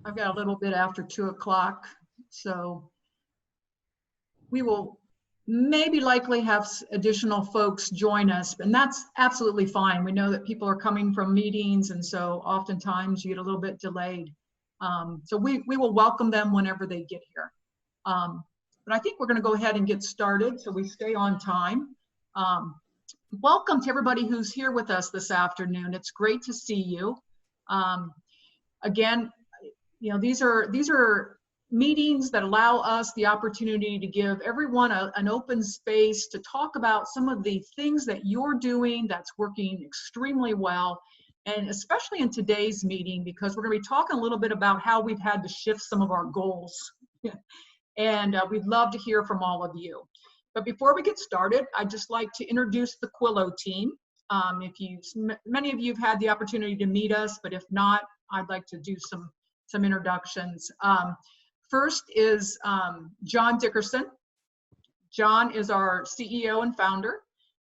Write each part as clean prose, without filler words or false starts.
I've got a little bit after 2 o'clock, so we will maybe likely have additional folks join us, and that's absolutely fine. We know that people are coming from meetings, and so oftentimes you get a little bit delayed. So we will welcome them whenever they get here. But I think we're going to go ahead and get started so we stay on time. Welcome to everybody who's here with us this afternoon. It's great to see you. Again, you know, these are meetings that allow us the opportunity to give everyone an open space to talk about some of the things that you're doing that's working extremely well, and especially in today's meeting, because we're going to be talking a little bit about how we've had to shift some of our goals. And we'd love to hear from all of you. But before we get started, I'd just like to introduce the Quillo team. Many of you have had the opportunity to meet us, but if not, I'd like to do some introductions. First is John Dickerson. John is our CEO and founder.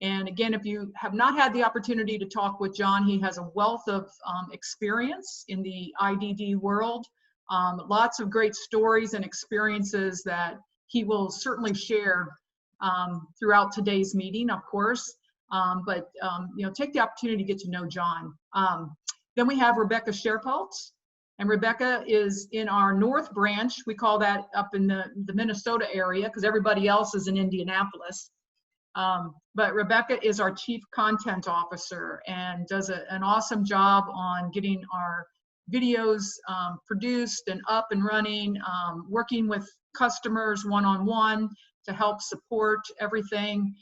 And again, if you have not had the opportunity to talk with John, he has a wealth of experience in the IDD world. Lots of great stories and experiences that he will certainly share throughout today's meeting, of course. You know, take the opportunity to get to know John. Then we have Rebecca Sherpeltz. And Rebecca is in our North Branch. We call that up in the Minnesota area because everybody else is in Indianapolis. But Rebecca is our Chief Content Officer and does an awesome job on getting our videos produced and up and running, working with customers one-on-one to help support everything.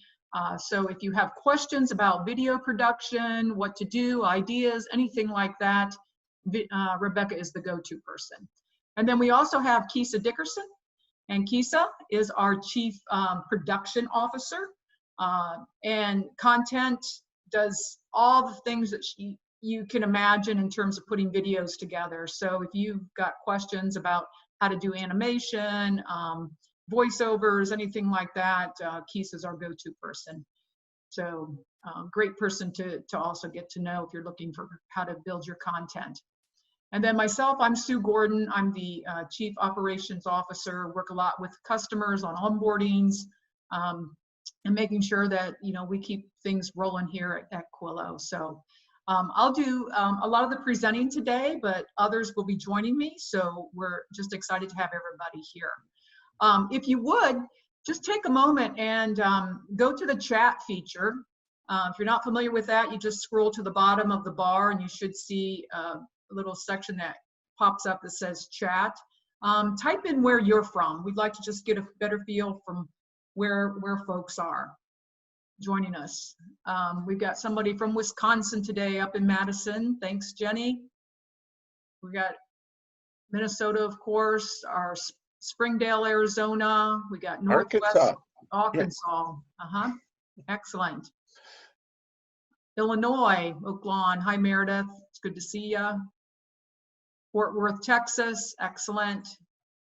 So if you have questions about video production, what to do, ideas, anything like that, Rebecca is the go-to person. And then we also have Kisa Dickerson, and Kisa is our Chief Production Officer, and content does all the things that you can imagine in terms of putting videos together. So if you've got questions about how to do animation, voiceovers, anything like that, Kisa's our go-to person. So great person to also get to know if you're looking for how to build your content. And then myself, I'm Sue Gordon. I'm the Chief Operations Officer, work a lot with customers on onboardings and making sure that, you know, we keep things rolling here at Quillo. So I'll do a lot of the presenting today, but others will be joining me. So we're just excited to have everybody here. If you would, just take a moment and go to the chat feature. If you're not familiar with that, you just scroll to the bottom of the bar and you should see a little section that pops up that says chat. Type in where you're from. We'd like to just get a better feel from where folks are joining us. We've got somebody from Wisconsin today up in Madison. Thanks, Jenny. We got Minnesota, of course, our Springdale, Arizona. We got Northwest Arkansas. Yes. Excellent. Illinois, Oak Lawn. Hi, Meredith. It's good to see you. Fort Worth, Texas. Excellent.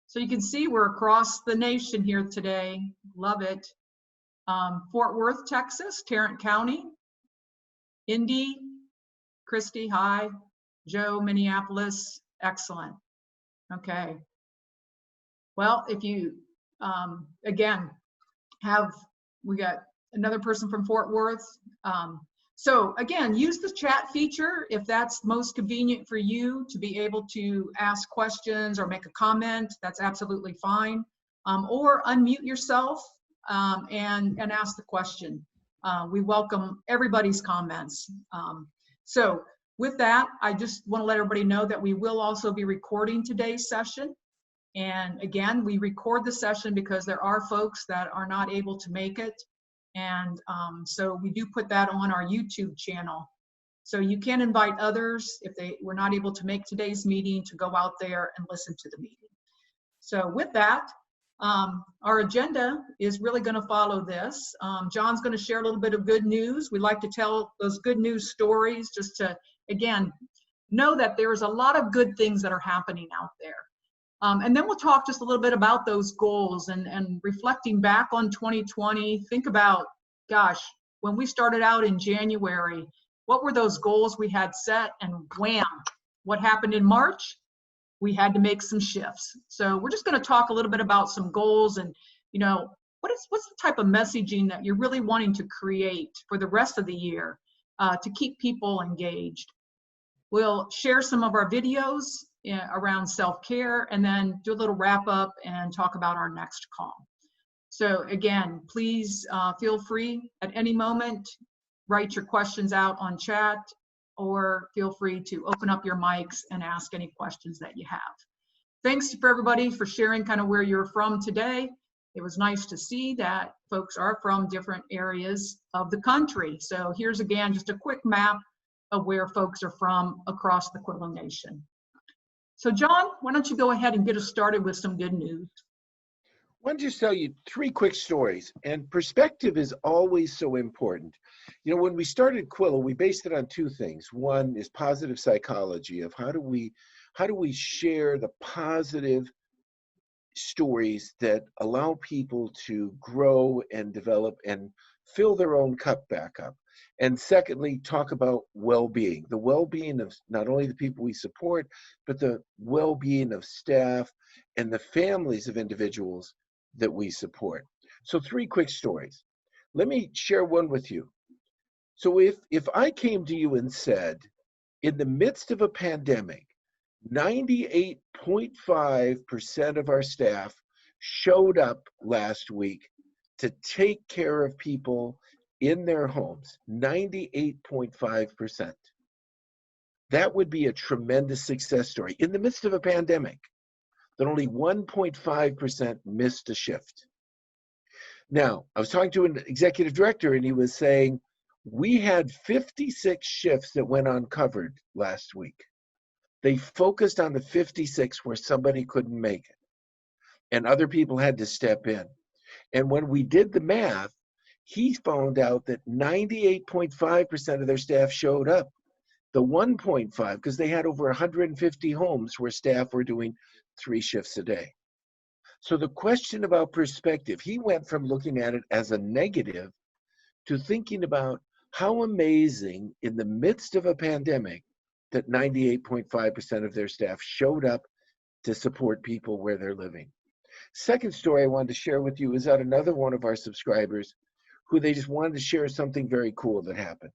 So you can see we're across the nation here today. Love it. Fort Worth, Texas, Tarrant County. Indy, Christy, hi. Joe, Minneapolis. Excellent. Okay. Well, if you, again, we got another person from Fort Worth. So again, use the chat feature if that's most convenient for you to be able to ask questions or make a comment. That's absolutely fine. Or unmute yourself and ask the question. We welcome everybody's comments. So with that, I just want to let everybody know that we will also be recording today's session. And again, we record the session because there are folks that are not able to make it. And so we do put that on our YouTube channel. So you can invite others if they were not able to make today's meeting to go out there and listen to the meeting. So with that, our agenda is really going to follow this. John's going to share a little bit of good news. We like to tell those good news stories just to, again, know that there's a lot of good things that are happening out there. And then we'll talk just a little bit about those goals and reflecting back on 2020. Think about, gosh, when we started out in January, what were those goals we had set, and wham, what happened in March? we had to make some shifts. So we're just going to talk a little bit about some goals and, you know, what's the type of messaging that you're really wanting to create for the rest of the year to keep people engaged. We'll share some of our videos around self-care and then do a little wrap up and talk about our next call. So again, please feel free at any moment, write your questions out on chat, or feel free to open up your mics and ask any questions that you have. Thanks for everybody for sharing kind of where you're from today. It was nice to see that folks are from different areas of the country. So here's again, just a quick map of where folks are from across the Quillo Nation. So John, why don't you go ahead and get us started with some good news? I want to just tell you 3 quick stories, and perspective is always so important. You know, when we started Quillo, we based it on 2 things. One is positive psychology of how do we share the positive stories that allow people to grow and develop and fill their own cup back up. And secondly, talk about well-being, the well-being of not only the people we support, but the well-being of staff and the families of individuals that we support. So 3 quick stories. Let me share one with you. So if I came to you and said, in the midst of a pandemic, 98.5% of our staff showed up last week to take care of people in their homes, 98.5%. That would be a tremendous success story in the midst of a pandemic, that only 1.5% missed a shift. Now, I was talking to an executive director and he was saying, we had 56 shifts that went uncovered last week. They focused on the 56 where somebody couldn't make it and other people had to step in. And when we did the math, he found out that 98.5% of their staff showed up. The 1.5, because they had over 150 homes where staff were doing 3 shifts a day. So the question about perspective, he went from looking at it as a negative to thinking about how amazing in the midst of a pandemic that 98.5% of their staff showed up to support people where they're living. Second story I wanted to share with you is about another one of our subscribers who they just wanted to share something very cool that happened.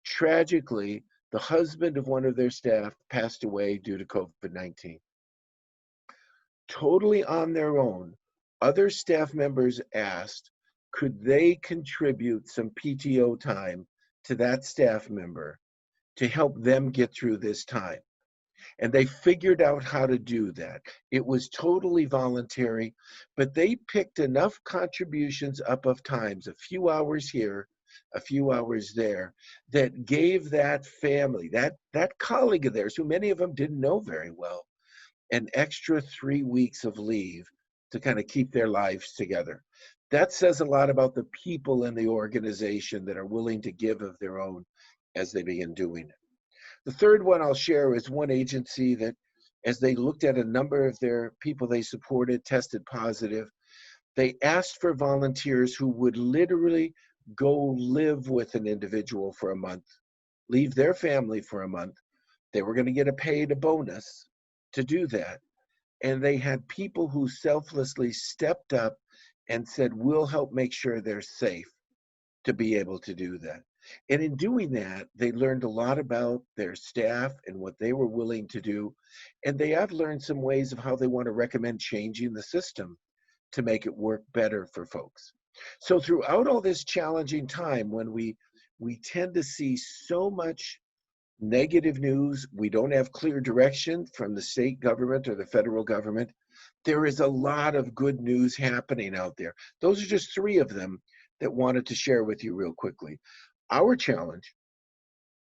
Tragically, the husband of one of their staff passed away due to COVID-19. Totally on their own, other staff members asked, could they contribute some PTO time to that staff member to help them get through this time? And they figured out how to do that. It was totally voluntary, but they picked enough contributions up of times, a few hours here, a few hours there, that gave that family, that colleague of theirs, who many of them didn't know very well, an extra 3 weeks of leave to kind of keep their lives together. That says a lot about the people in the organization that are willing to give of their own as they begin doing it. The third one I'll share is one agency that, as they looked at a number of their people they supported, tested positive, they asked for volunteers who would literally go live with an individual for a month, leave their family for a month. They were going to get a bonus to do that. And they had people who selflessly stepped up and said, we'll help make sure they're safe to be able to do that. And in doing that, they learned a lot about their staff and what they were willing to do. And they have learned some ways of how they want to recommend changing the system to make it work better for folks. So throughout all this challenging time, when we tend to see so much negative news, we don't have clear direction from the state government or the federal government, there is a lot of good news happening out there. Those are just 3 of them that wanted to share with you real quickly. Our challenge,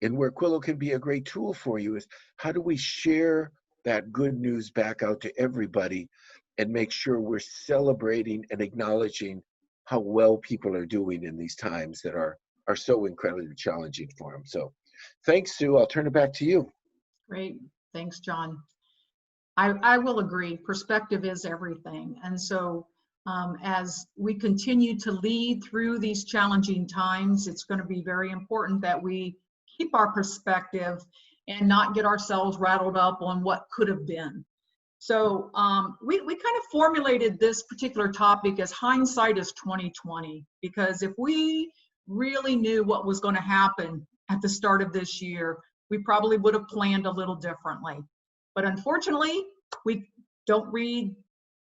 and where Quillo can be a great tool for you, is how do we share that good news back out to everybody and make sure we're celebrating and acknowledging how well people are doing in these times that are so incredibly challenging for them. So thanks, Sue. I'll turn it back to you. Great. Thanks, John. I will agree. Perspective is everything. And so as we continue to lead through these challenging times, it's going to be very important that we keep our perspective and not get ourselves rattled up on what could have been. So we kind of formulated this particular topic as hindsight is 2020, because if we really knew what was going to happen at the start of this year, we probably would have planned a little differently. But unfortunately, we don't read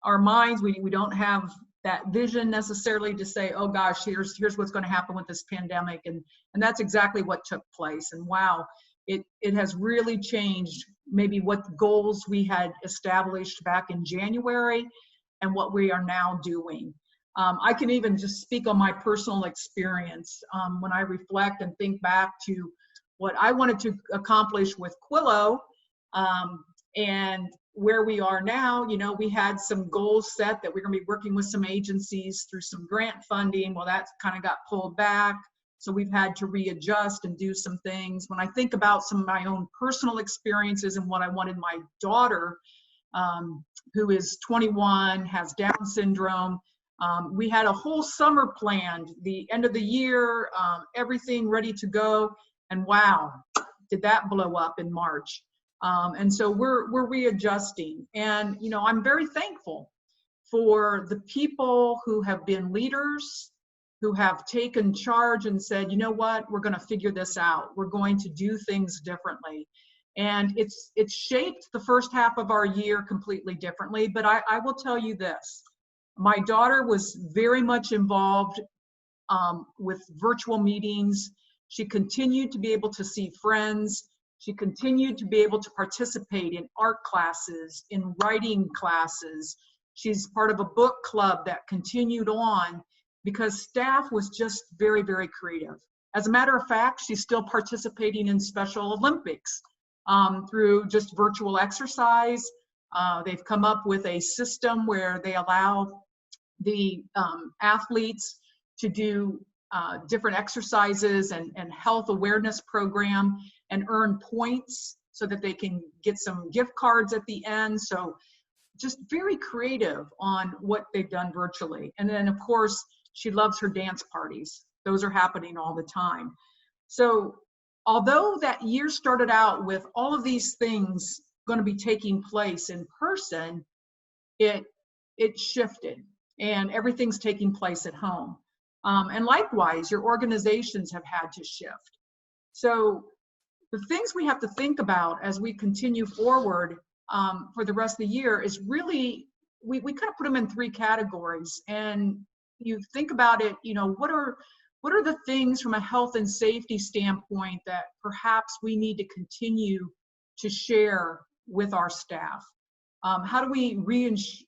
our minds. We don't have that vision necessarily to say, oh gosh, here's what's going to happen with this pandemic. And that's exactly what took place. And wow, it has really changed maybe what goals we had established back in January and what we are now doing. I can even just speak on my personal experience when I reflect and think back to what I wanted to accomplish with Quillo and where we are now. You know, we had some goals set that we're going to be working with some agencies through some grant funding. Well, that kind of got pulled back. So we've had to readjust and do some things. When I think about some of my own personal experiences and what I wanted my daughter, who is 21, has Down syndrome, we had a whole summer planned, the end of the year, everything ready to go. And wow, did that blow up in March. And so we're readjusting. And, you know, I'm very thankful for the people who have been leaders, who have taken charge and said, you know what, we're going to figure this out. We're going to do things differently. And it's shaped the first half of our year completely differently. But I will tell you this, my daughter was very much involved with virtual meetings. She continued to be able to see friends. She continued to be able to participate in art classes, in writing classes. She's part of a book club that continued on because staff was just very, very creative. As a matter of fact, she's still participating in Special Olympics through just virtual exercise. They've come up with a system where they allow the athletes to do different exercises and health awareness program and earn points so that they can get some gift cards at the end. So just very creative on what they've done virtually. And then of course, she loves her dance parties. Those are happening all the time. So although that year started out with all of these things going to be taking place in person, it shifted and everything's taking place at home. And likewise, your organizations have had to shift. So the things we have to think about as we continue forward for the rest of the year is really, we kind of put them in three categories. And you think about it, you know, what are the things from a health and safety standpoint that perhaps we need to continue to share with our staff? How do we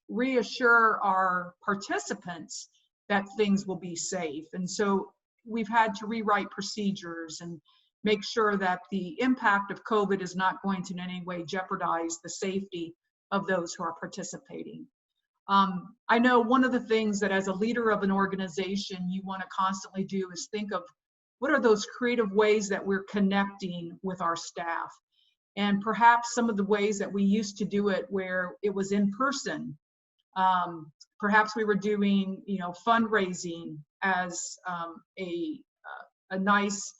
reassure our participants that things will be safe? And so we've had to rewrite procedures and make sure that the impact of COVID is not going to in any way jeopardize the safety of those who are participating. I know one of the things that as a leader of an organization you want to constantly do is think of what are those creative ways that we're connecting with our staff. And perhaps some of the ways that we used to do it where it was in person. Perhaps we were doing, you know, fundraising as a nice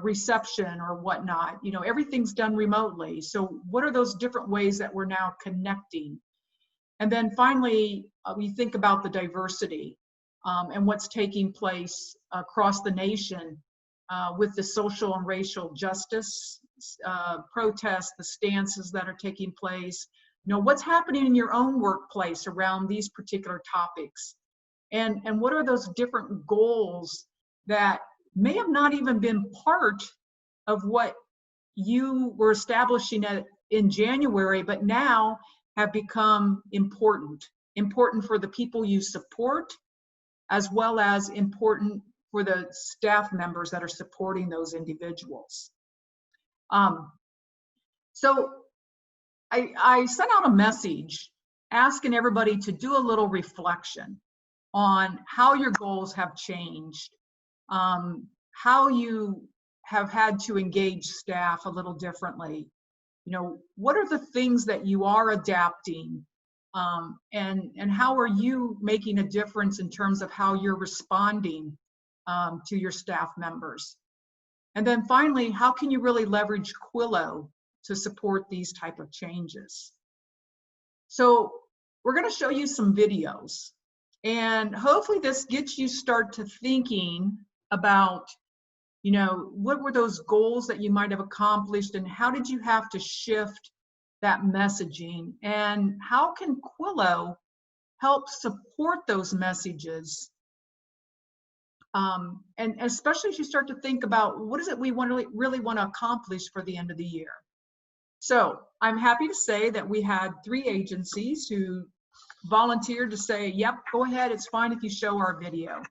reception or whatnot. You know, everything's done remotely. So what are those different ways that we're now connecting? And then finally, we think about the diversity and what's taking place across the nation with the social and racial justice protests, the stances that are taking place. You know, what's happening in your own workplace around these particular topics? And what are those different goals that may have not even been part of what you were establishing in January, but now have become important for the people you support, as well as important for the staff members that are supporting those individuals. So I sent out a message asking everybody to do a little reflection on how your goals have changed, how you have had to engage staff a little differently. You know, what are the things that you are adapting, and how are you making a difference in terms of how you're responding to your staff members? And then finally, how can you really leverage Quillo to support these type of changes? So we're going to show you some videos, and hopefully this gets you start to thinking about, you know, what were those goals that you might have accomplished, and how did you have to shift that messaging, and how can Quillo help support those messages? And especially as you start to think about what is it we really want to accomplish for the end of the year. So I'm happy to say that we had 3 agencies who volunteered to say, yep, go ahead, it's fine if you show our video.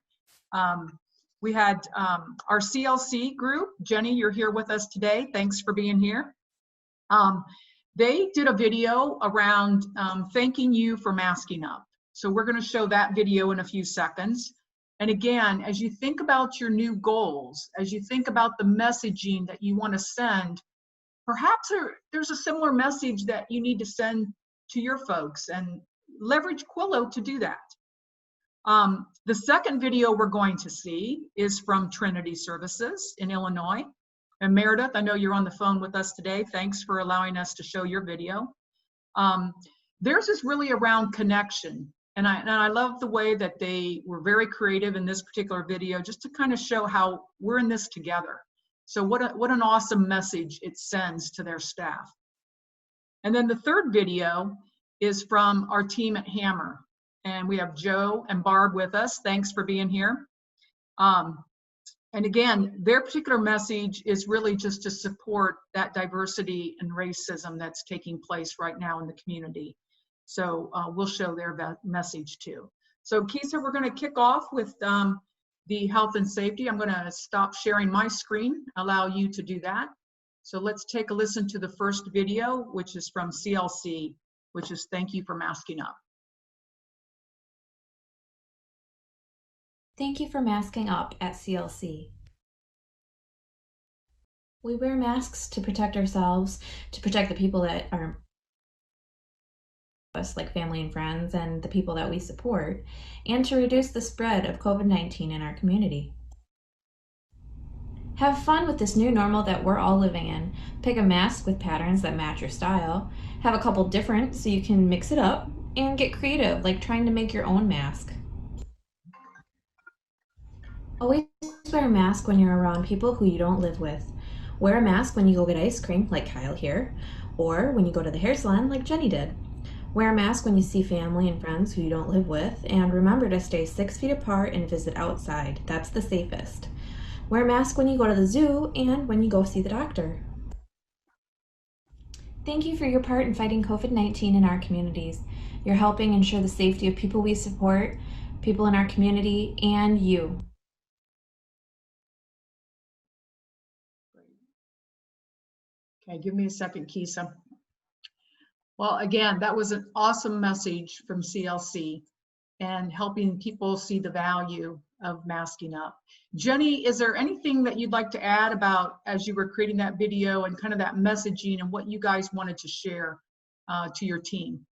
We had our CLC group. Jenny, you're here with us today. Thanks for being here. They did a video around thanking you for masking up. So we're going to show that video in a few seconds. And again, as you think about your new goals, as you think about the messaging that you want to send, perhaps there's a similar message that you need to send to your folks, and leverage Quillo to do that. The second video we're going to see is from Trinity Services in Illinois. And Meredith, I know you're on the phone with us today. Thanks for allowing us to show your video. Theirs is really around connection. And I love the way that they were very creative in this particular video, just to kind of show how we're in this together. So what an awesome message it sends to their staff. And then the third video is from our team at Hammer. And we have Joe and Barb with us. Thanks for being here. And again, their particular message is really just to support that diversity and racism that's taking place right now in the community. So we'll show their message too. So Kisa, we're going to kick off with the health and safety. I'm going to stop sharing my screen, allow you to do that. So let's take a listen to the first video, which is from CLC, which is thank you for masking up. Thank you for masking up at CLC. We wear masks to protect ourselves, to protect the people that are us, like family and friends, and the people that we support, and to reduce the spread of COVID-19 in our community. Have fun with this new normal that we're all living in. Pick a mask with patterns that match your style. Have a couple different so you can mix it up, and get creative, like trying to make your own mask. Always wear a mask when you're around people who you don't live with. Wear a mask when you go get ice cream, like Kyle here, or when you go to the hair salon, like Jenny did. Wear a mask when you see family and friends who you don't live with, and remember to stay 6 feet apart and visit outside. That's the safest. Wear a mask when you go to the zoo and when you go see the doctor. Thank you for your part in fighting COVID-19 in our communities. You're helping ensure the safety of people we support, people in our community, and you. Okay, give me a second, Kisa. Well, again, that was an awesome message from CLC and helping people see the value of masking up. Jenny, is there anything that you'd like to add about as you were creating that video and kind of that messaging and what you guys wanted to share to your team?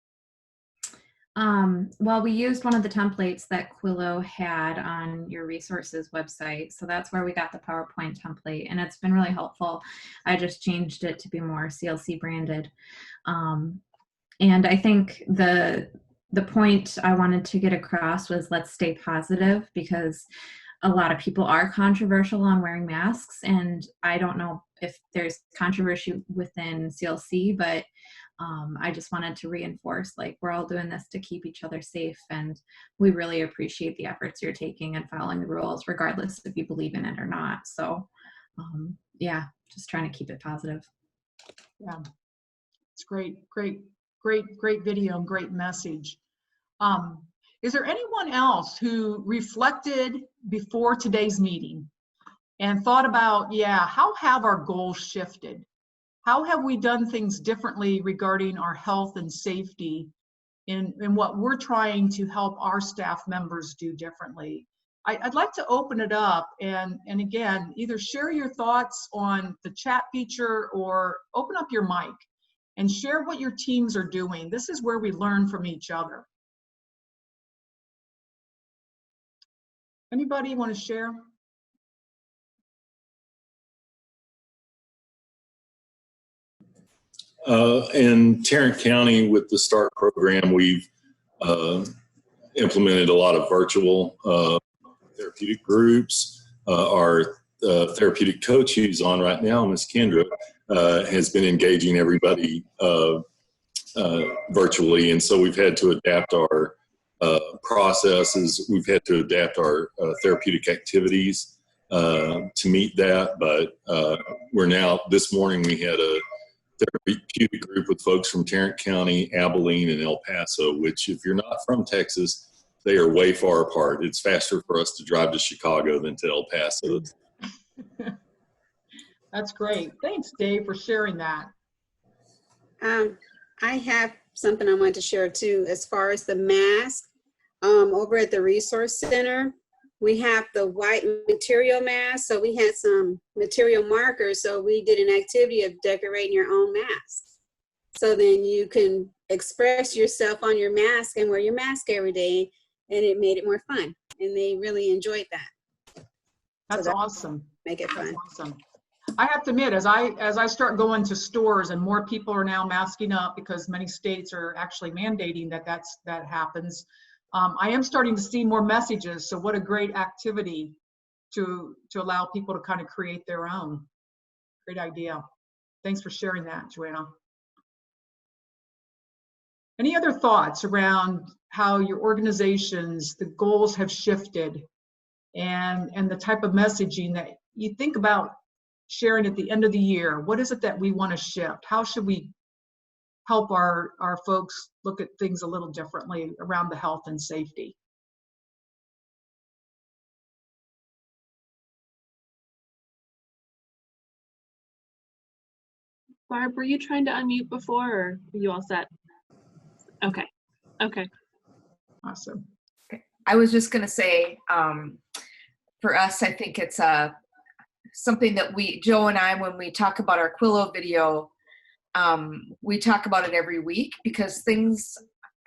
Well, we used one of the templates that Quillo had on your resources website. So that's where we got the PowerPoint template, and it's been really helpful. I just changed it to be more CLC branded. And I think the point I wanted to get across was let's stay positive, because a lot of people are controversial on wearing masks, and I don't know if there's controversy within CLC, but I just wanted to reinforce, like, we're all doing this to keep each other safe, and we really appreciate the efforts you're taking and following the rules, regardless if you believe in it or not. So yeah, just trying to keep it positive. Yeah, it's great video and great message. Is there anyone else who reflected before today's meeting and thought about, yeah, how have our goals shifted? How have we done things differently regarding our health and safety in what we're trying to help our staff members do differently? I'd like to open it up and again, either share your thoughts on the chat feature or open up your mic and share what your teams are doing. This is where we learn from each other. Anybody want to share? In Tarrant County, with the START program, we've implemented a lot of virtual therapeutic groups. Our therapeutic coach who's on right now, Ms. Kendra, has been engaging everybody virtually, and so we've had to adapt our processes. We've had to adapt our therapeutic activities to meet that, but we're now, this morning we had a therapeutic group with folks from Tarrant County, Abilene, and El Paso, which if you're not from Texas, they are way far apart. It's faster for us to drive to Chicago than to El Paso. That's great. Thanks, Dave, for sharing that. I have something I wanted to share too, as far as the mask. Over at the Resource Center, we have the white material mask. So we had some material markers. So we did an activity of decorating your own mask. So then you can express yourself on your mask and wear your mask every day. And it made it more fun. And they really enjoyed that. That's awesome. Make it fun. That's awesome. I have to admit, as I start going to stores and more people are now masking up because many states are actually mandating that happens, I am starting to see more messages. So what a great activity to allow people to kind of create their own. Great idea. Thanks for sharing that, Joanna. Any other thoughts around how your organizations, the goals have shifted and the type of messaging that you think about sharing at the end of the year? What is it that we want to shift? How should we help our folks look at things a little differently around the health and safety? Barb, were you trying to unmute before, or are you all set? Okay. Okay. Awesome. I was just going to say, for us, I think it's something that Joe and I, when we talk about our Quillo video, we talk about it every week because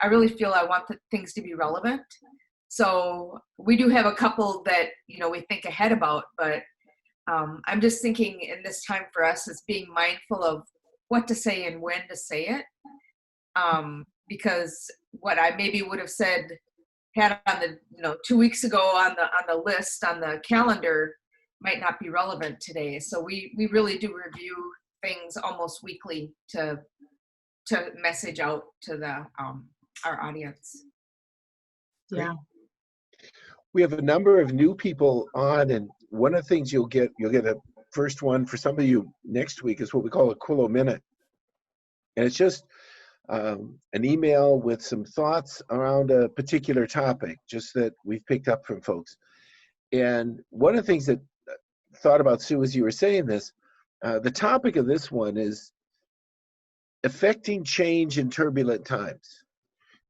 I really feel I want things to be relevant. So we do have a couple that, we think ahead about, but I'm just thinking in this time for us is being mindful of what to say and when to say it. Because what I maybe would have had on the, 2 weeks ago on the list, on the calendar, might not be relevant today. So we really do review things almost weekly to message out to our audience. Yeah. We have a number of new people on, and one of the things you'll get a first one for some of you next week is what we call a Quillo Minute. And it's just an email with some thoughts around a particular topic, just that we've picked up from folks. And one of the things that thought about, Sue, as you were saying this, the topic of this one is affecting change in turbulent times.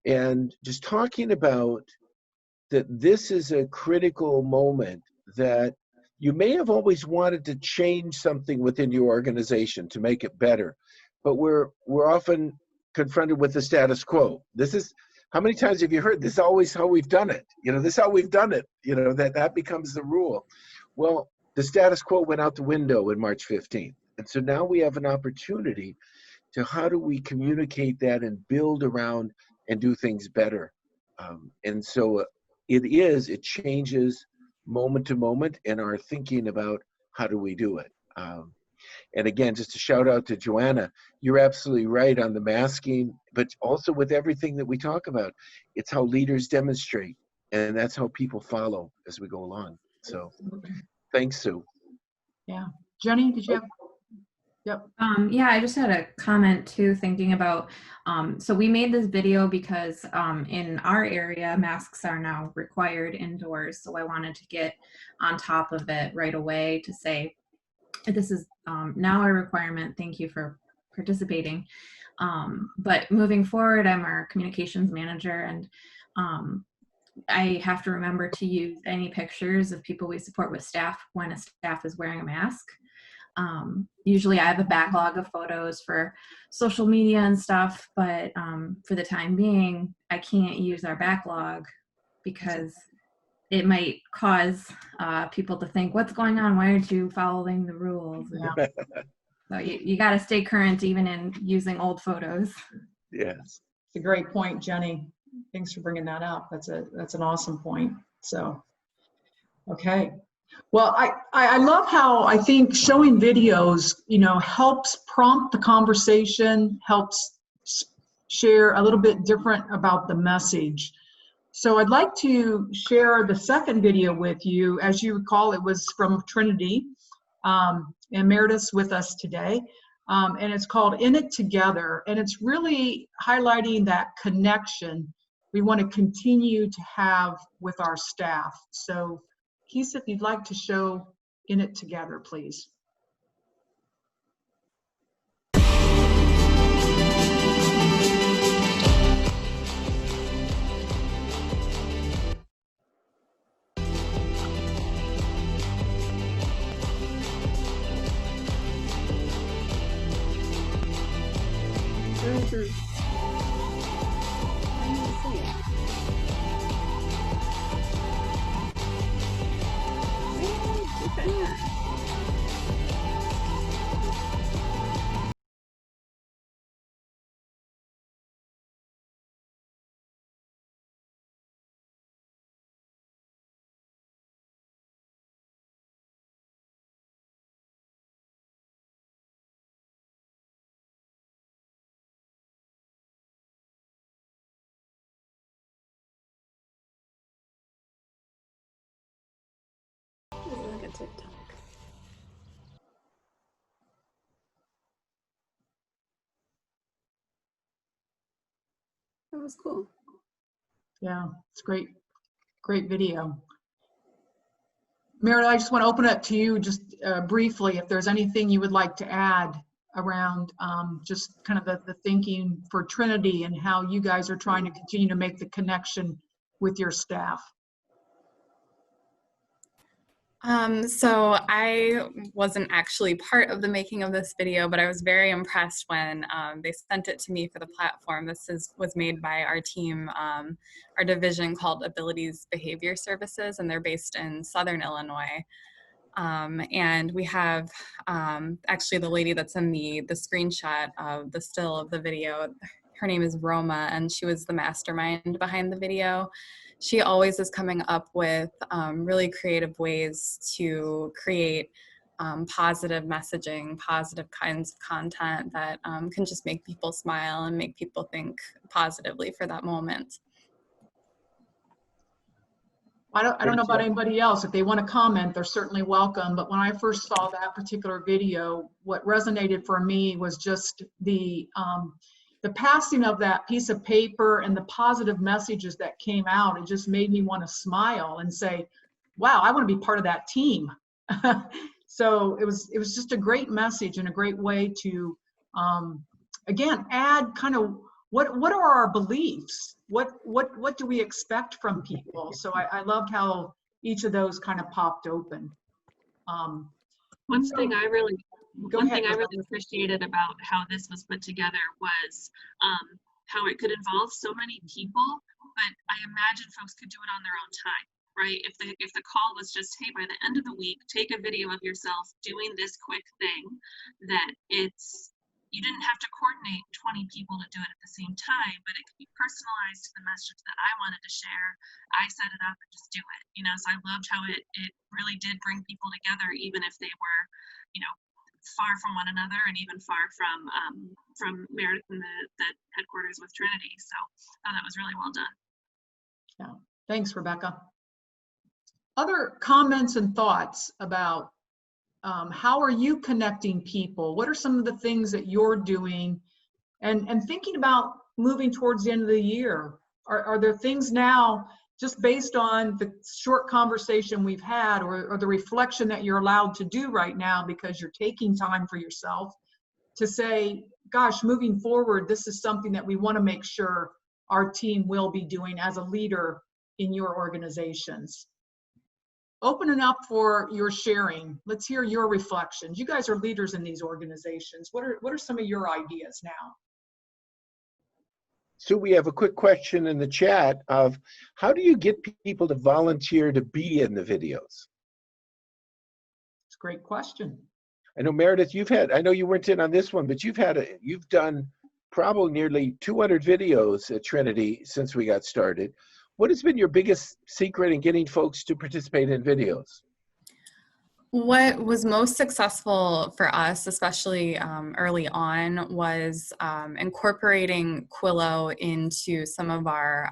And just talking about that this is a critical moment that you may have always wanted to change something within your organization to make it better, but we're often confronted with the status quo. This is, how many times have you heard, this is always how we've done it? This is how we've done it. That becomes the rule. Well, the status quo went out the window in March 15th. And so now we have an opportunity to how do we communicate that and build around and do things better. And so it changes moment to moment in our thinking about how do we do it. And again, just a shout out to Joanna, you're absolutely right on the masking, but also with everything that we talk about, it's how leaders demonstrate, and that's how people follow as we go along. So thanks, Sue. Yeah. Jenny, did you have? Yep. Yeah, I just had a comment too, thinking about, so we made this video because in our area, masks are now required indoors. So I wanted to get on top of it right away to say, this is now a requirement. Thank you for participating. But moving forward, I'm our communications manager, and I have to remember to use any pictures of people we support with staff when a staff is wearing a mask. Usually I have a backlog of photos for social media and stuff, but for the time being, I can't use our backlog because it might cause people to think, what's going on? Why aren't you following the rules? Yeah. So you got to stay current even in using old photos. Yes. It's a great point, Jenny. Thanks for bringing that up. That's an awesome point. So, okay. Well, I love how I think showing videos, helps prompt the conversation, helps share a little bit different about the message. So I'd like to share the second video with you. As you recall, it was from Trinity, and Meredith's with us today. And it's called In It Together. And it's really highlighting that connection we want to continue to have with our staff. So Keith, if you'd like to show In It Together, please. Look at TikTok. That was cool. Yeah, it's great video. Meredith, I just want to open it to you just briefly, if there's anything you would like to add around just kind of the thinking for Trinity and how you guys are trying to continue to make the connection with your staff. So I wasn't actually part of the making of this video, but I was very impressed when they sent it to me for the platform. This was made by our team, our division called Abilities Behavior Services, and they're based in Southern Illinois. And we have actually the lady that's in the screenshot of the still of the video. Her name is Roma, and she was the mastermind behind the video. She always is coming up with really creative ways to create positive messaging, positive kinds of content that can just make people smile and make people think positively for that moment. I don't know about anybody else. If they want to comment, they're certainly welcome. But when I first saw that particular video, what resonated for me was just the passing of that piece of paper and the positive messages that came out. It just made me want to smile and say, wow, I want to be part of that team. So it was just a great message and a great way to, again, add kind of what are our beliefs? What do we expect from people? So I loved how each of those kind of popped open. One thing I really appreciated about how this was put together was how it could involve so many people, but I imagine folks could do it on their own time, right? If the call was just, hey, by the end of the week, take a video of yourself doing this quick thing, that you didn't have to coordinate 20 people to do it at the same time, but it could be personalized to the message that I wanted to share. I set it up and just do it, so I loved how it really did bring people together, even if they were, far from one another and even far from Meredith and the headquarters with Trinity. So I thought that was really well done. Yeah, thanks, Rebecca. Other comments and thoughts about how are you connecting people? What are some of the things that you're doing? And thinking about moving towards the end of the year, are there things now, just based on the short conversation we've had, or the reflection that you're allowed to do right now because you're taking time for yourself, to say, gosh, moving forward, this is something that we want to make sure our team will be doing as a leader in your organizations? Opening up for your sharing. Let's hear your reflections. You guys are leaders in these organizations. What are some of your ideas now? So we have a quick question in the chat of, how do you get people to volunteer to be in the videos? It's a great question. I know Meredith, I know you weren't in on this one, but you've done probably nearly 200 videos at Trinity since we got started. What has been your biggest secret in getting folks to participate in videos? What was most successful for us, especially early on, was incorporating Quillo into some of our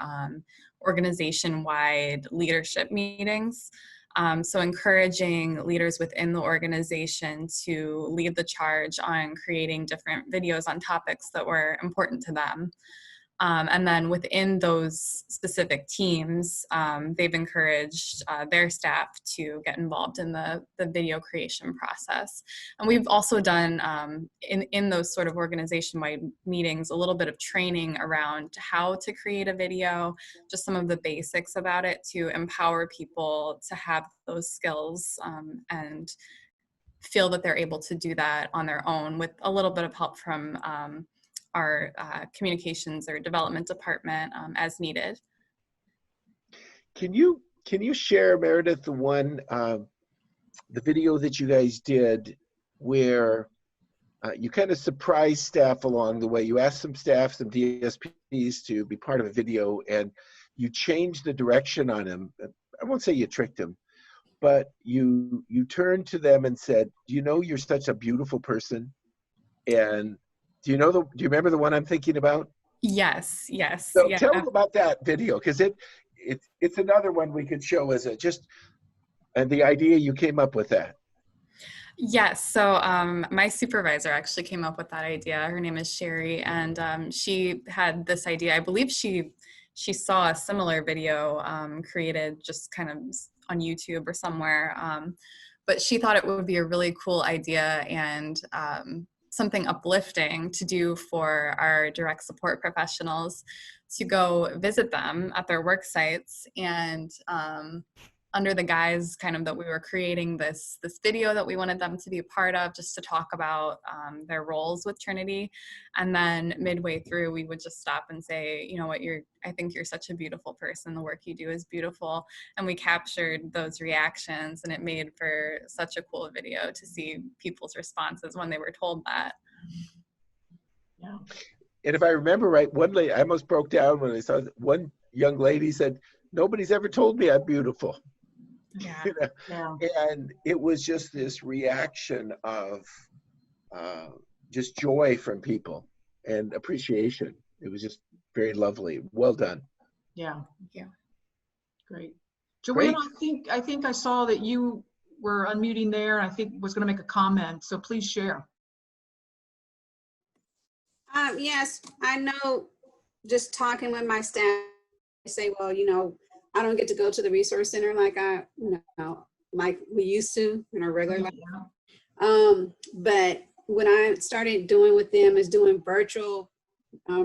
organization-wide leadership meetings. So encouraging leaders within the organization to lead the charge on creating different videos on topics that were important to them. And then within those specific teams, they've encouraged their staff to get involved in the video creation process. And we've also done, in those sort of organization-wide meetings, a little bit of training around how to create a video, just some of the basics about it to empower people to have those skills and feel that they're able to do that on their own with a little bit of help from our communications or development department as needed. Can you share, Meredith, the video that you guys did where you kind of surprised staff along the way? You asked some staff, some DSPs to be part of a video, and you changed the direction on them. I won't say you tricked them, but you turned to them and said, "Do you know you're such a beautiful person?" And do you remember the one I'm thinking about? Yes, yes. So yeah. tell them about that video, because it's another one we could show as and the idea you came up with that. Yes, so my supervisor actually came up with that idea. Her name is Sherry, and she had this idea. I believe she saw a similar video created just kind of on YouTube or somewhere, but she thought it would be a really cool idea and something uplifting to do for our direct support professionals, to go visit them at their work sites, and under the guise kind of that we were creating this video that we wanted them to be a part of, just to talk about their roles with Trinity. And then midway through, we would just stop and say, you know what, I think you're such a beautiful person. The work you do is beautiful. And we captured those reactions, and it made for such a cool video to see people's responses when they were told that. Yeah. And if I remember right, one lady, I almost broke down when I saw one young lady said, "Nobody's ever told me I'm beautiful." Yeah. You know? Yeah. And it was just this reaction of just joy from people and appreciation. It was just very lovely. Well done. Yeah. Yeah. Great. Joanna, I think I saw that you were unmuting there, and I think was going to make a comment. So please share. Yes, I know, just talking with my staff, they say, well, I don't get to go to the resource center like like we used to in our regular life. But what I started doing with them is doing virtual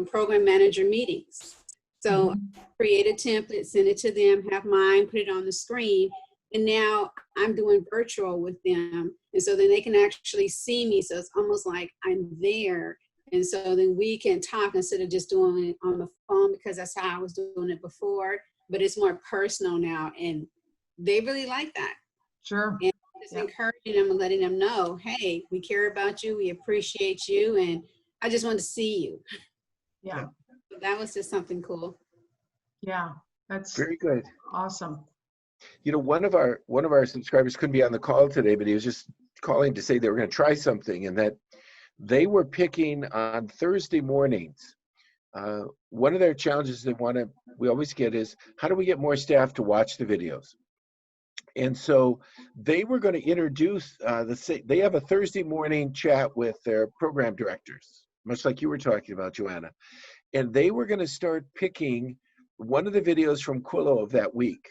program manager meetings. So I create a template, send it to them, have mine, put it on the screen, and now I'm doing virtual with them. And so then they can actually see me. So it's almost like I'm there. And so then we can talk instead of just doing it on the phone, because that's how I was doing it before. But it's more personal now, and they really like that. Sure. And just encouraging them and letting them know, hey, we care about you, we appreciate you, and I just want to see you. Yeah. So that was just something cool. Yeah. That's Very good. awesome. One of our subscribers couldn't be on the call today, but he was just calling to say they were going to try something, and that they were picking on Thursday mornings. One of their challenges we always get is, how do we get more staff to watch the videos? And so they were going to introduce they have a Thursday morning chat with their program directors, much like you were talking about, Joanna. And they were going to start picking one of the videos from Quillo of that week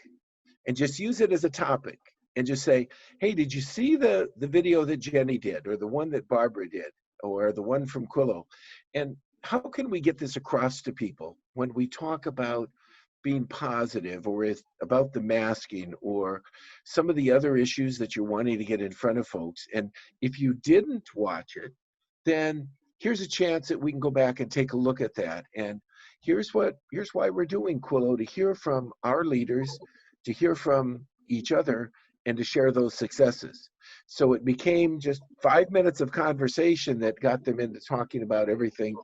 and just use it as a topic and just say, hey, did you see the video that Jenny did, or the one that Barbara did, or the one from Quillo? And how can we get this across to people when we talk about being positive, or about the masking, or some of the other issues that you're wanting to get in front of folks? And if you didn't watch it, then here's a chance that we can go back and take a look at that. And here's why we're doing Quillo, to hear from our leaders, to hear from each other, and to share those successes. So it became just 5 minutes of conversation that got them into talking about everything.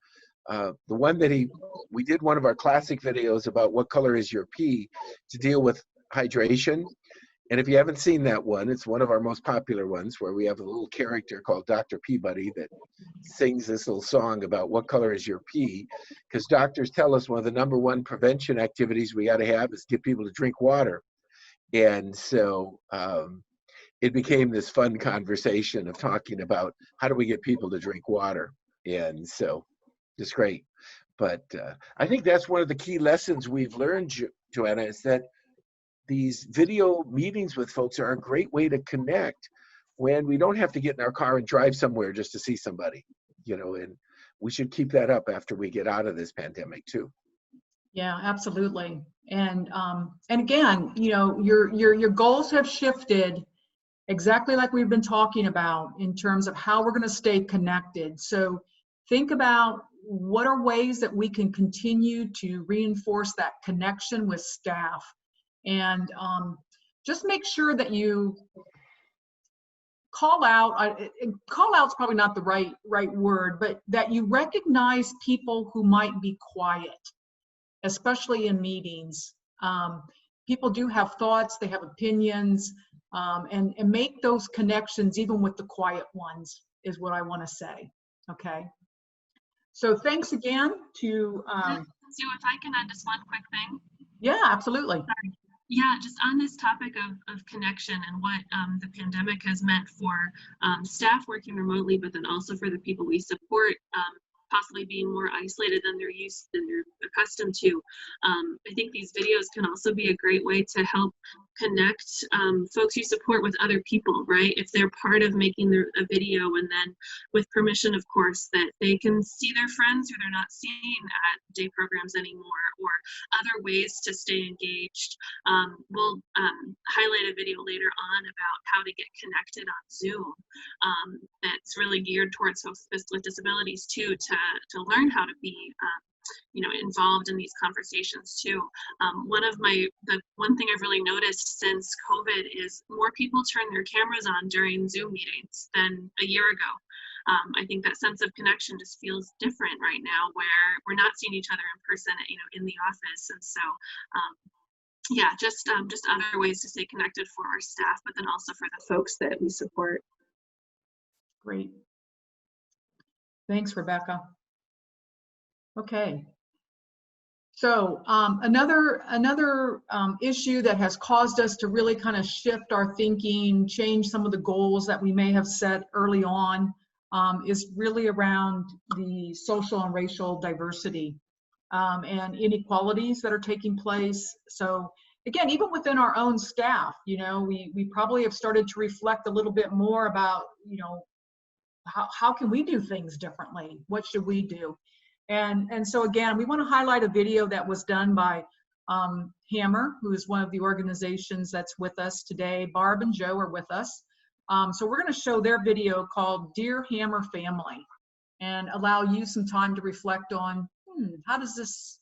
The one that we did one of our classic videos about what color is your pee to deal with hydration. And if you haven't seen that one, it's one of our most popular ones where we have a little character called Dr. Peabody that sings this little song about what color is your pee, because doctors tell us one of the #1 prevention activities we got to have is get people to drink water. And so it became this fun conversation of talking about how do we get people to drink water. And so it's great. But I think that's one of the key lessons we've learned, Joanna, is that these video meetings with folks are a great way to connect when we don't have to get in our car and drive somewhere just to see somebody, you know, and we should keep that up after we get out of this pandemic too. Yeah, absolutely. And again, you know, your goals have shifted exactly like we've been talking about in terms of how we're going to stay connected. So think about what are ways that we can continue to reinforce that connection with staff. And just make sure that you call out, call out's probably not the right word, but that you recognize people who might be quiet, especially in meetings. People do have thoughts, they have opinions, and make those connections even with the quiet ones is what I want to say, okay? So thanks again to... Sue, if I can add just one quick thing. Yeah, absolutely. Sorry. Yeah, just on this topic of connection and what the pandemic has meant for staff working remotely, but then also for the people we support, possibly being more isolated than they're accustomed to. I think these videos can also be a great way to help connect folks you support with other people, right? If they're part of making a video, and then with permission, of course, that they can see their friends who they're not seeing at day programs anymore, or other ways to stay engaged. We'll highlight a video later on about how to get connected on Zoom that's really geared towards folks with disabilities too, to learn how to be involved in these conversations too. The one thing I've really noticed since COVID is more people turn their cameras on during Zoom meetings than a year ago. I think that sense of connection just feels different right now, where we're not seeing each other in person, in the office. And so, yeah, just other ways to stay connected for our staff, but then also for the folks that we support. Great. Thanks, Rebecca. Okay. So another issue that has caused us to really kind of shift our thinking, change some of the goals that we may have set early on, is really around the social and racial diversity and inequalities that are taking place. So again, even within our own staff, we probably have started to reflect a little bit more about, how can we do things differently? What should we do? And so again, we want to highlight a video that was done by Hammer, who is one of the organizations that's with us today. Barb and Joe are with us. So we're going to show their video called Dear Hammer Family, and allow you some time to reflect on, how does this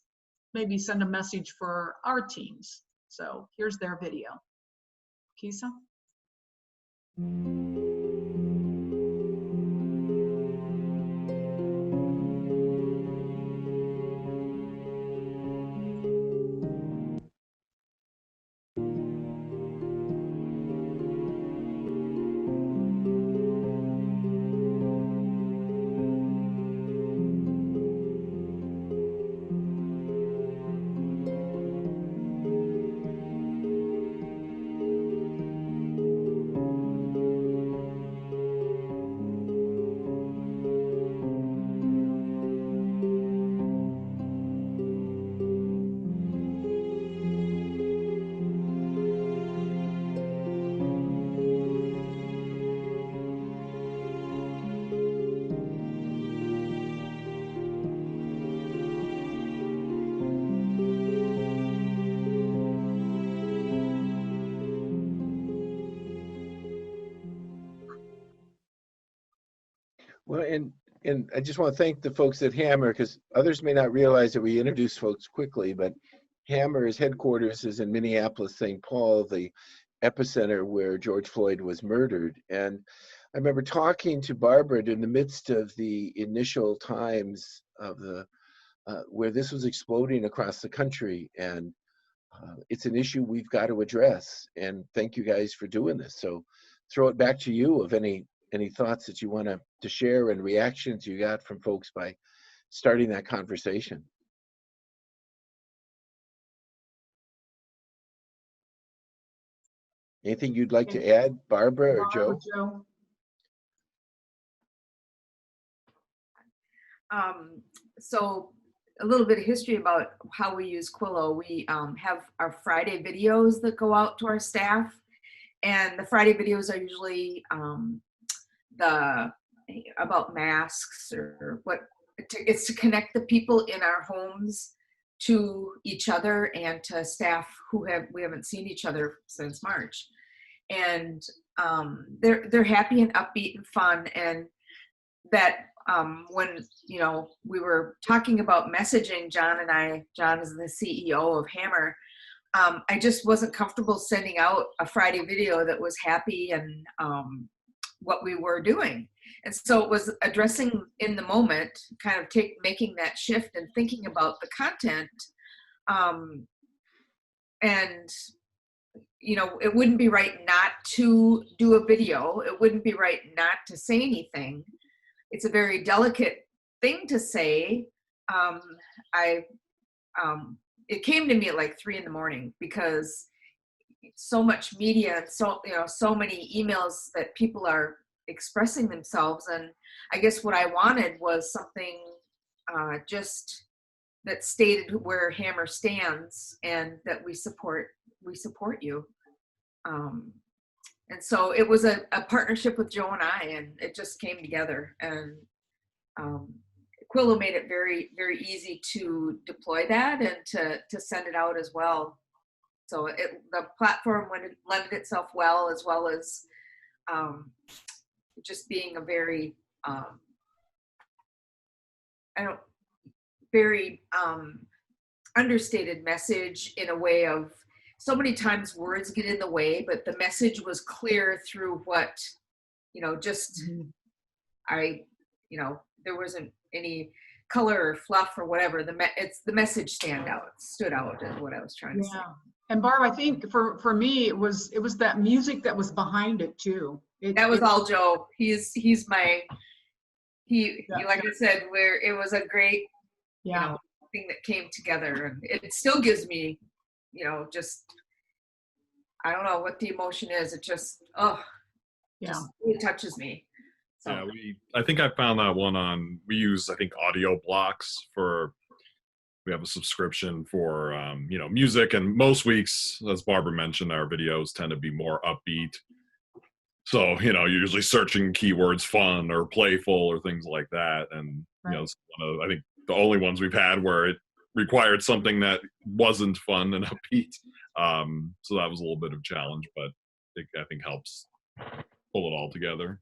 maybe send a message for our teams? So here's their video. Kisa? Well, and I just want to thank the folks at Hammer, because others may not realize that we introduce folks quickly, but Hammer's headquarters is in Minneapolis, St. Paul. The epicenter where George Floyd was murdered. And I remember talking to Barbara in the midst of the initial times of the where this was exploding across the country, and it's an issue we've got to address. And thank you guys for doing this. So throw it back to you of any thoughts that you want to share and reactions you got from folks by starting that conversation. Anything you'd like to add, Barbara or Joe? So a little bit of history about how we use Quillo. We have our Friday videos that go out to our staff, and the Friday videos are usually about masks or what. It's to connect the people in our homes to each other and to staff who we haven't seen each other since March, and they're happy and upbeat and fun. And that when we were talking about messaging, John is the CEO of Hammer. I just wasn't comfortable sending out a Friday video that was happy and what we were doing. And so it was addressing in the moment, kind of making that shift and thinking about the content. And, it wouldn't be right not to do a video. It wouldn't be right not to say anything. It's a very delicate thing to say. It came to me at like 3 a.m. because so much media and so many emails that people are expressing themselves. And I guess what I wanted was something just that stated where Hammer stands and that we support you. And so it was a partnership with Joe and I, and it just came together. And Quillo made it very, very easy to deploy that and to send it out as well. So the platform lended itself well as just being a very very understated message in a way of, so many times words get in the way, but the message was clear through what, there wasn't any color or fluff or whatever. The message stood out is what I was trying to say. And Barb, I think for me, it was that music that was behind it too. That was all Joe. He's like I said, where it was a great, thing that came together, and it still gives me, just, I don't know what the emotion is. It just, it touches me. So. Yeah, I think I found that one we use, I think, audio blocks we have a subscription for, music, and most weeks, as Barbara mentioned, our videos tend to be more upbeat. So, you're usually searching keywords fun or playful or things like that. And, it's one of, I think, the only ones we've had where it required something that wasn't fun and upbeat. So that was a little bit of a challenge, but it, I think, helps pull it all together.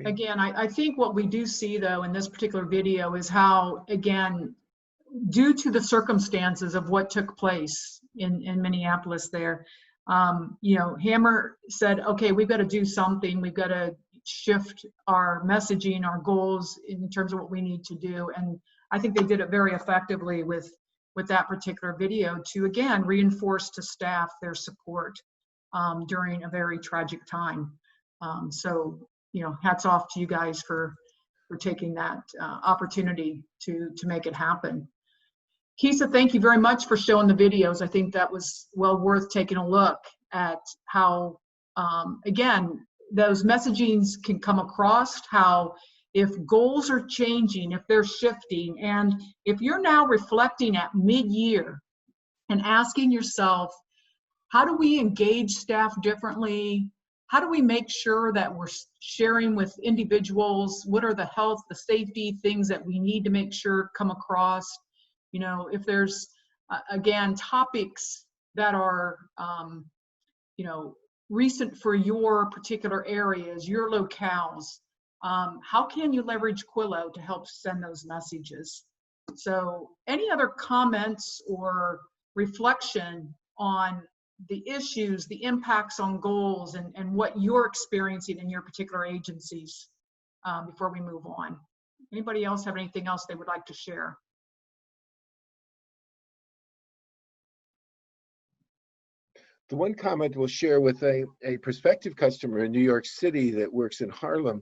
Again, I think what we do see, though, in this particular video is how, again, due to the circumstances of what took place in Minneapolis there, Hammer said, okay, we've got to do something. We've got to shift our messaging, our goals in terms of what we need to do. And I think they did it very effectively with that particular video to, again, reinforce to staff their support during a very tragic time. So, hats off to you guys for taking that opportunity to make it happen. Kisa, thank you very much for showing the videos. I think that was well worth taking a look at how, again, those messagings can come across, how if goals are changing, if they're shifting, and if you're now reflecting at mid-year and asking yourself, how do we engage staff differently? How do we make sure that we're sharing with individuals? What are the health, the safety things that we need to make sure come across? If there's, again, topics that are, recent for your particular areas, your locales, how can you leverage Quillo to help send those messages? So any other comments or reflection on the issues, the impacts on goals, and what you're experiencing in your particular agencies before we move on. Anybody else have anything else they would like to share? The one comment we'll share with a prospective customer in New York City that works in Harlem,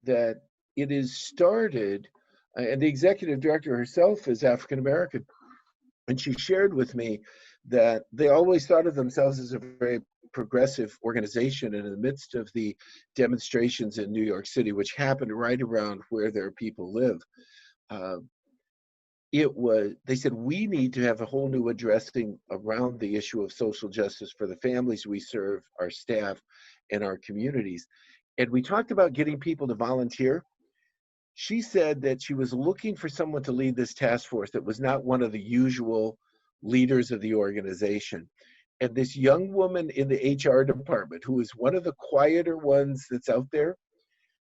that it is started, and the executive director herself is African American, and she shared with me that they always thought of themselves as a very progressive organization, and in the midst of the demonstrations in New York City, which happened right around where their people live, they said, we need to have a whole new addressing around the issue of social justice for the families we serve, our staff, and our communities. And we talked about getting people to volunteer. She said that she was looking for someone to lead this task force that was not one of the usual leaders of the organization. And this young woman in the HR department, who is one of the quieter ones that's out there,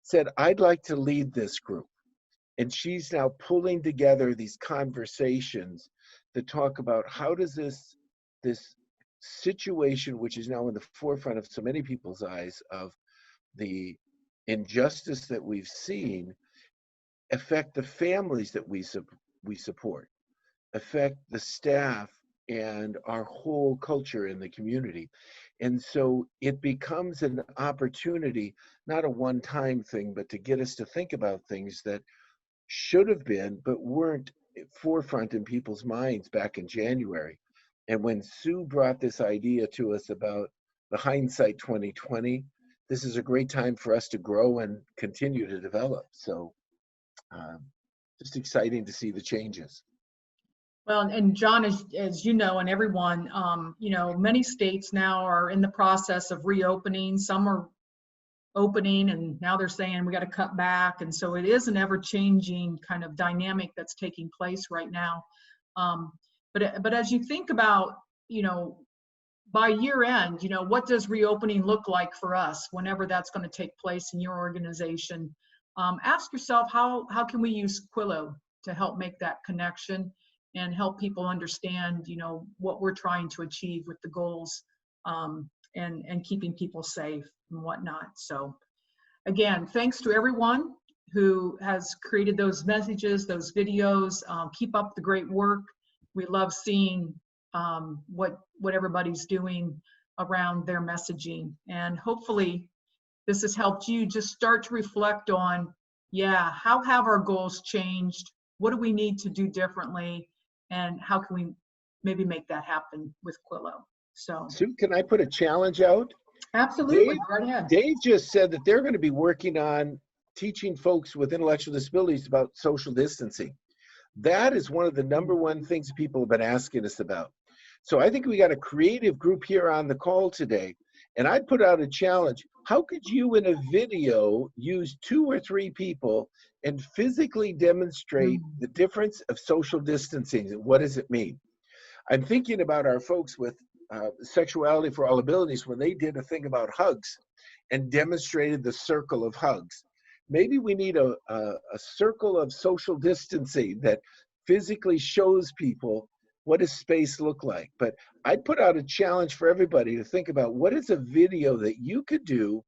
said, I'd like to lead this group. And she's now pulling together these conversations that talk about how does this situation, which is now in the forefront of so many people's eyes, of the injustice that we've seen, affect the families that we support, affect the staff and our whole culture in the community. And so it becomes an opportunity, not a one-time thing, but to get us to think about things that should have been, but weren't forefront in people's minds back in January. And when Sue brought this idea to us about the Hindsight 2020, this is a great time for us to grow and continue to develop. So just exciting to see the changes. Well, and John, as you know, and everyone, many states now are in the process of reopening. Some are opening, and now they're saying we got to cut back. And so it is an ever-changing kind of dynamic that's taking place right now. But as you think about, by year end, what does reopening look like for us whenever that's going to take place in your organization? Ask yourself, how can we use Quillo to help make that connection and help people understand, what we're trying to achieve with the goals, and keeping people safe and whatnot. So again, thanks to everyone who has created those messages, those videos. Keep up the great work. We love seeing what everybody's doing around their messaging. And hopefully this has helped you just start to reflect on, how have our goals changed? What do we need to do differently? And how can we maybe make that happen with Quillo? So, Sue, can I put a challenge out? Absolutely, go ahead. Dave just said that they're going to be working on teaching folks with intellectual disabilities about social distancing. That is one of the #1 things people have been asking us about. So I think we got a creative group here on the call today, and I'd put out a challenge. How could you in a video use 2 or 3 people and physically demonstrate the difference of social distancing? And what does it mean? I'm thinking about our folks with Sexuality for All Abilities when they did a thing about hugs and demonstrated the circle of hugs. Maybe we need a circle of social distancing that physically shows people what does space look like. But I'd put out a challenge for everybody to think about what is a video that you could do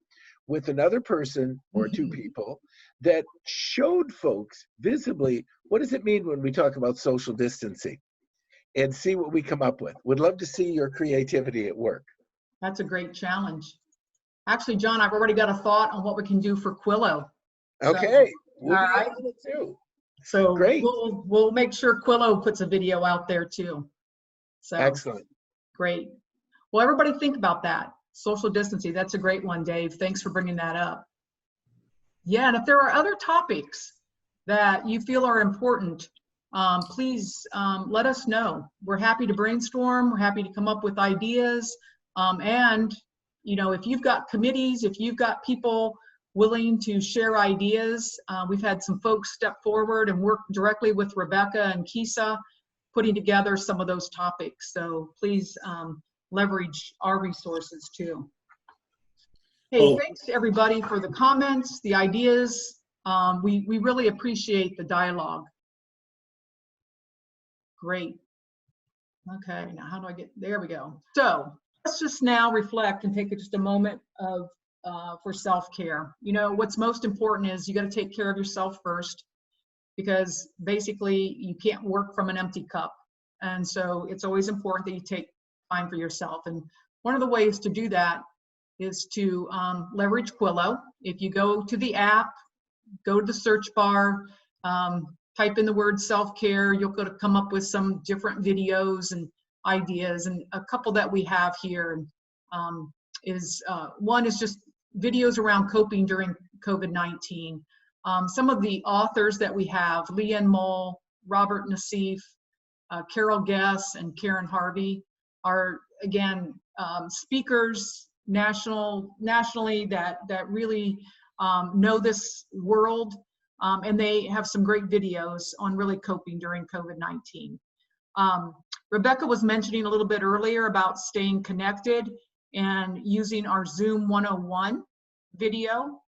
with another person or 2 people that showed folks visibly what does it mean when we talk about social distancing, and see what we come up with. Would love to see your creativity at work. That's a great challenge. Actually, John, I've already got a thought on what we can do for Quillo. Okay. All right. Too. So Great. We'll make sure Quillo puts a video out there too. So excellent. Great. Well, everybody think about that. Social distancing, that's a great one, Dave. Thanks for bringing that up. Yeah, and if there are other topics that you feel are important, please let us know. We're happy to brainstorm. We're happy to come up with ideas. And, if you've got committees, if you've got people willing to share ideas, we've had some folks step forward and work directly with Rebecca and Kisa, putting together some of those topics. So please leverage our resources too. Hey, thanks to everybody for the comments, the ideas. We really appreciate the dialogue. Great. Okay, now how do I get, there we go. So let's just now reflect and take just a moment of for self-care. You know, what's most important is you got to take care of yourself first, because basically you can't work from an empty cup. And so it's always important that you take time for yourself. And one of the ways to do that is to leverage Quillo. If you go to the app, go to the search bar, type in the word self-care, you'll go to come up with some different videos and ideas. And a couple that we have here is one is just videos around coping during COVID-19. Some of the authors that we have, Leanne Moll, Robert Nassif, Carol Guess, and Karen Harvey, are again speakers nationally that really know this world, and they have some great videos on really coping during COVID-19. Rebecca was mentioning a little bit earlier about staying connected and using our Zoom 101 video.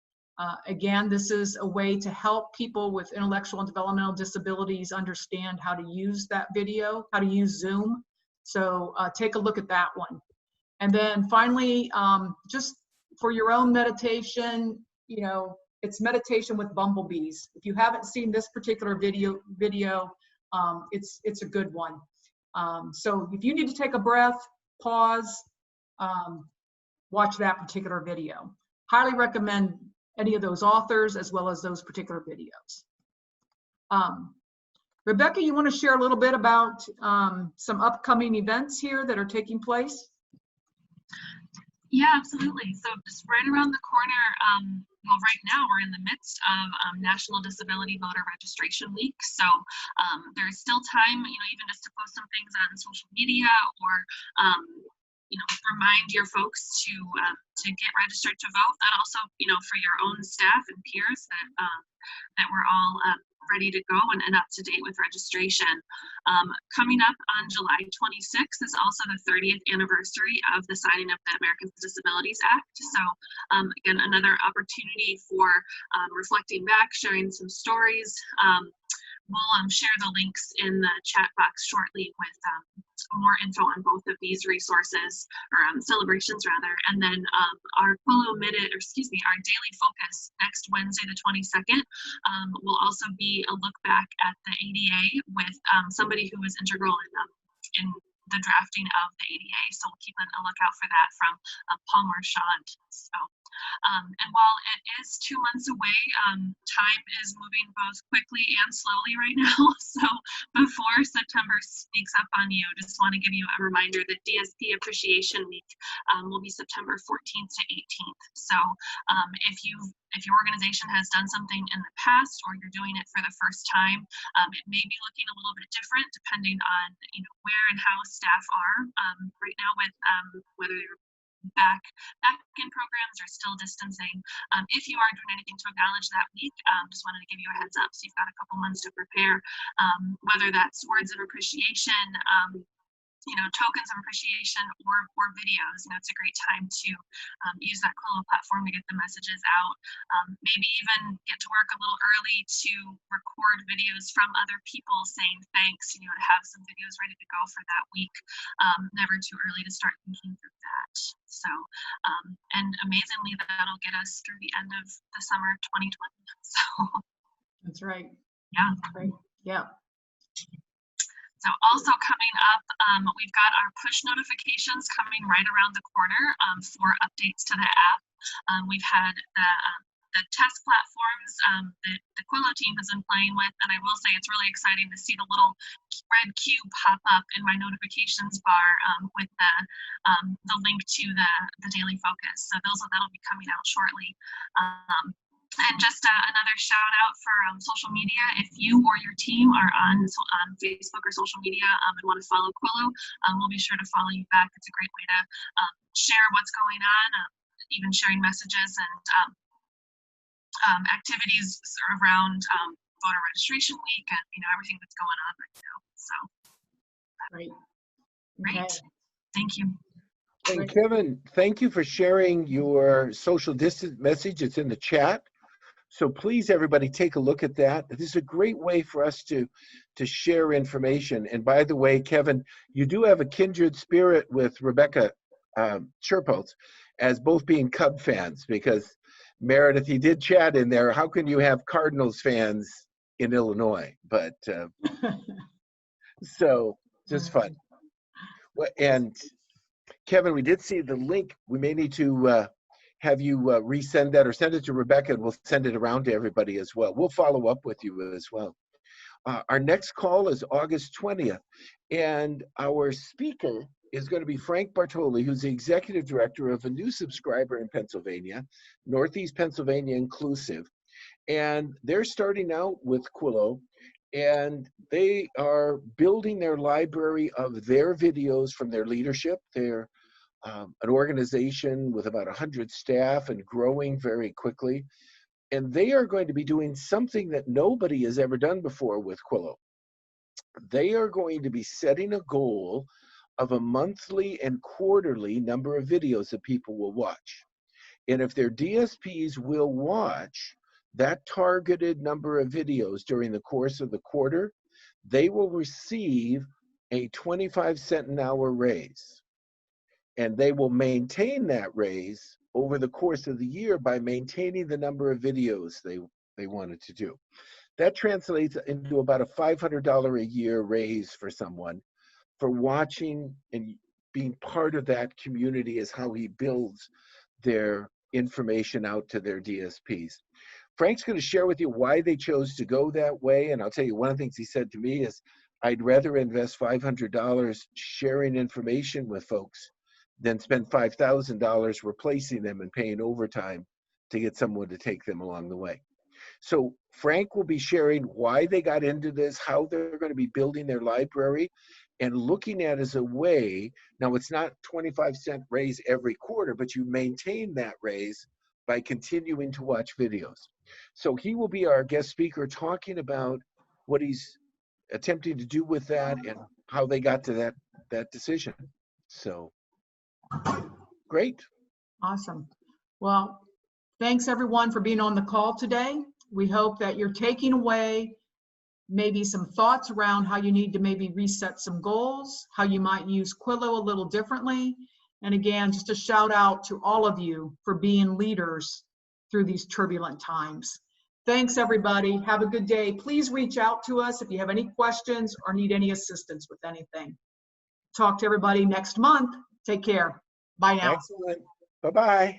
Again, this is a way to help people with intellectual and developmental disabilities understand how to use that video, how to use Zoom. So take a look at that one. And then finally, just for your own meditation, you know, it's meditation with bumblebees. If you haven't seen this particular video, it's a good one. So if you need to take a breath, pause, watch that particular video. Highly recommend any of those authors as well as those particular videos. Rebecca, you want to share a little bit about some upcoming events here that are taking place? Yeah, absolutely. So just right around the corner, well, right now we're in the midst of National Disability Voter Registration Week. So there's still time, you know, even just to post some things on social media or, you know, remind your folks to get registered to vote. That also, you know, for your own staff and peers that we're all ready to go and up to date with registration. Coming up on July 26th is also the 30th anniversary of the signing of the Americans with Disabilities Act. So again, another opportunity for reflecting back, sharing some stories. We'll share the links in the chat box shortly with more info on both of these resources, or celebrations rather. And then our Quillo our daily focus next Wednesday, the 22nd, will also be a look back at the ADA with somebody who was integral in the drafting of the ADA. So we'll keep a lookout for that from Paul Marchand. So, and while it is 2 months away, time is moving both quickly and slowly right now. So before September sneaks up on you, just want to give you a reminder that DSP Appreciation Week will be September 14th to 18th. So if your organization has done something in the past or you're doing it for the first time, it may be looking a little bit different depending on, you know, where and how staff are right now with whether you're back in programs or still distancing. If you are doing anything to acknowledge that week, just wanted to give you a heads up so you've got a couple months to prepare, whether that's words of appreciation, you know, tokens of appreciation or videos. You know, it's a great time to use that Quillo platform to get the messages out. Maybe even get to work a little early to record videos from other people saying thanks, you know, to have some videos ready to go for that week. Never too early to start thinking through that. So, and amazingly, that'll get us through the end of the summer 2020. So. That's right. Yeah. That's right. Yeah. So also coming up, we've got our push notifications coming right around the corner for updates to the app. We've had the test platforms that the Quillo team has been playing with, and I will say it's really exciting to see the little red cube pop up in my notifications bar with the link to the daily focus. So that'll be coming out shortly. And just another shout out for social media. If you or your team are on Facebook or social media and want to follow Quillo, we'll be sure to follow you back. It's a great way to share what's going on, even sharing messages and activities around voter registration week and, you know, everything that's going on right now. So, Great. Great. Okay. Thank you. And Kevin, thank you for sharing your social distance message. It's in the chat. So please, everybody, take a look at that. This is a great way for us to share information. And by the way, Kevin, you do have a kindred spirit with Rebecca Sherpoltz as both being Cub fans, because Meredith, you did chat in there. How can you have Cardinals fans in Illinois? But so just fun. And Kevin, we did see the link. We may need to have you resend that, or send it to Rebecca, and we'll send it around to everybody as well. We'll follow up with you as well. Our next call is August 20th, and our speaker is going to be Frank Bartoli, who's the executive director of a new subscriber in Pennsylvania, Northeast Pennsylvania Inclusive. And they're starting out with Quillo, and they are building their library of their videos from their leadership. They're an organization with about 100 staff and growing very quickly. And they are going to be doing something that nobody has ever done before with Quillo. They are going to be setting a goal of a monthly and quarterly number of videos that people will watch. And if their DSPs will watch that targeted number of videos during the course of the quarter, they will receive a 25-cent an hour raise. And they will maintain that raise over the course of the year by maintaining the number of videos they wanted to do. That translates into about a $500 a year raise for someone for watching and being part of that community, is how he builds their information out to their DSPs. Frank's going to share with you why they chose to go that way. And I'll tell you, one of the things he said to me is, I'd rather invest $500 sharing information with folks than spend $5,000 replacing them and paying overtime to get someone to take them along the way. So Frank will be sharing why they got into this, how they're going to be building their library, and looking at it as a way. Now, it's not 25-cent raise every quarter, but you maintain that raise by continuing to watch videos. So he will be our guest speaker, talking about what he's attempting to do with that and how they got to that decision. So great. Awesome. Well, thanks everyone for being on the call today. We hope that you're taking away maybe some thoughts around how you need to maybe reset some goals, how you might use Quillo a little differently. And again, just a shout out to all of you for being leaders through these turbulent times. Thanks everybody. Have a good day. Please reach out to us if you have any questions or need any assistance with anything. Talk to everybody next month. Take care. Bye now. Excellent. Bye-bye.